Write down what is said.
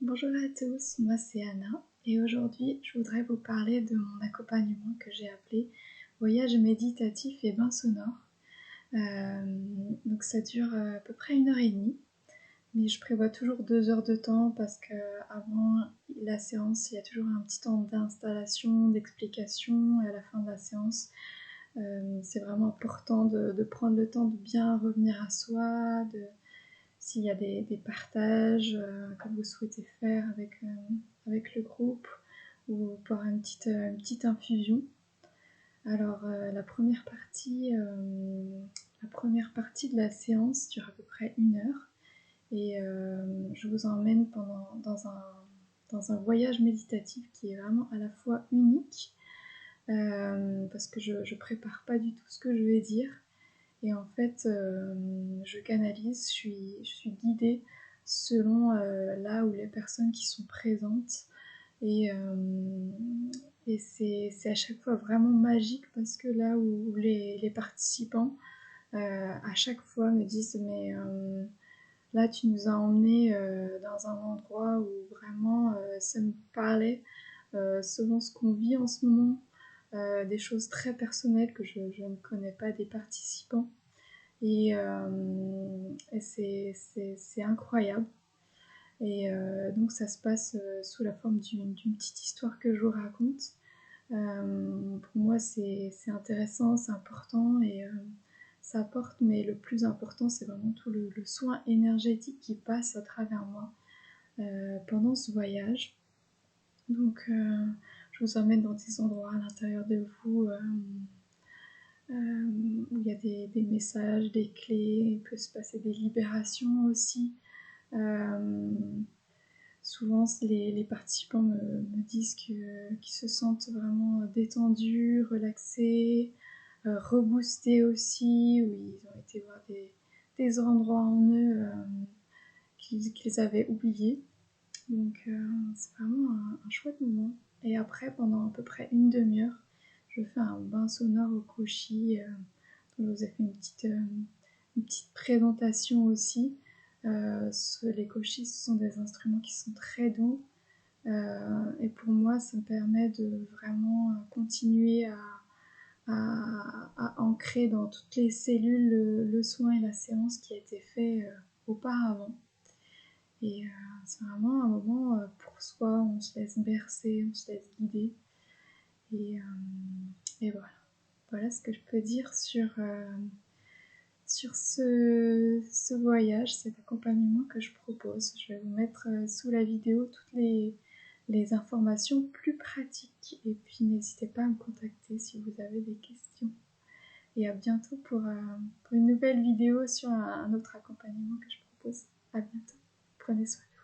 Bonjour à tous, moi c'est Anna et aujourd'hui je voudrais vous parler de mon accompagnement que j'ai appelé Voyage méditatif et bain sonore. Donc ça dure à peu près 1 heure et demie, mais je prévois toujours 2 heures de temps parce que avant la séance il y a toujours un petit temps d'installation, d'explication et à la fin de la séance c'est vraiment important de prendre le temps de bien revenir à soi, s'il y a des partages que vous souhaitez faire avec le groupe ou par une petite infusion. Alors la première partie de la séance dure à peu près 1 heure et je vous emmène dans un voyage méditatif qui est vraiment à la fois unique parce que je prépare pas du tout ce que je vais dire. Et en fait, je canalise, je suis guidée selon là où les personnes qui sont présentes. Et, euh, et c'est à chaque fois vraiment magique parce que là où les participants, à chaque fois, me disent mais là tu nous as emmenés dans un endroit où vraiment ça nous parlait selon ce qu'on vit en ce moment, des choses très personnelles que je ne connais pas des participants. Et c'est incroyable. Et donc ça se passe sous la forme d'une petite histoire que je vous raconte. Pour moi c'est intéressant, c'est important et ça apporte, mais le plus important c'est vraiment tout le soin énergétique qui passe à travers moi pendant ce voyage. Donc je vous emmène dans des endroits à l'intérieur de vous où il y a des messages, des clés, il peut se passer des libérations aussi. Euh, Souvent, les participants me disent qu'ils se sentent vraiment détendus, relaxés, reboostés aussi, où ils ont été voir des endroits en eux qu'ils avaient oubliés. Donc c'est vraiment un chouette moment. Et après, pendant à peu près une demi-heure, je fais un bain sonore au koshi. Je vous ai fait une petite présentation aussi. Les koshis, ce sont des instruments qui sont très doux. Et pour moi, ça me permet de vraiment continuer à ancrer dans toutes les cellules le soin et la séance qui a été fait auparavant. Et c'est vraiment un moment pour soi, on se laisse bercer, on se laisse guider. Et, et voilà. Voilà ce que je peux dire sur ce voyage, cet accompagnement que je propose. Je vais vous mettre sous la vidéo toutes les informations plus pratiques. Et puis n'hésitez pas à me contacter si vous avez des questions. Et à bientôt pour une nouvelle vidéo sur un autre accompagnement que je propose. À bientôt. Prenez soin de vous.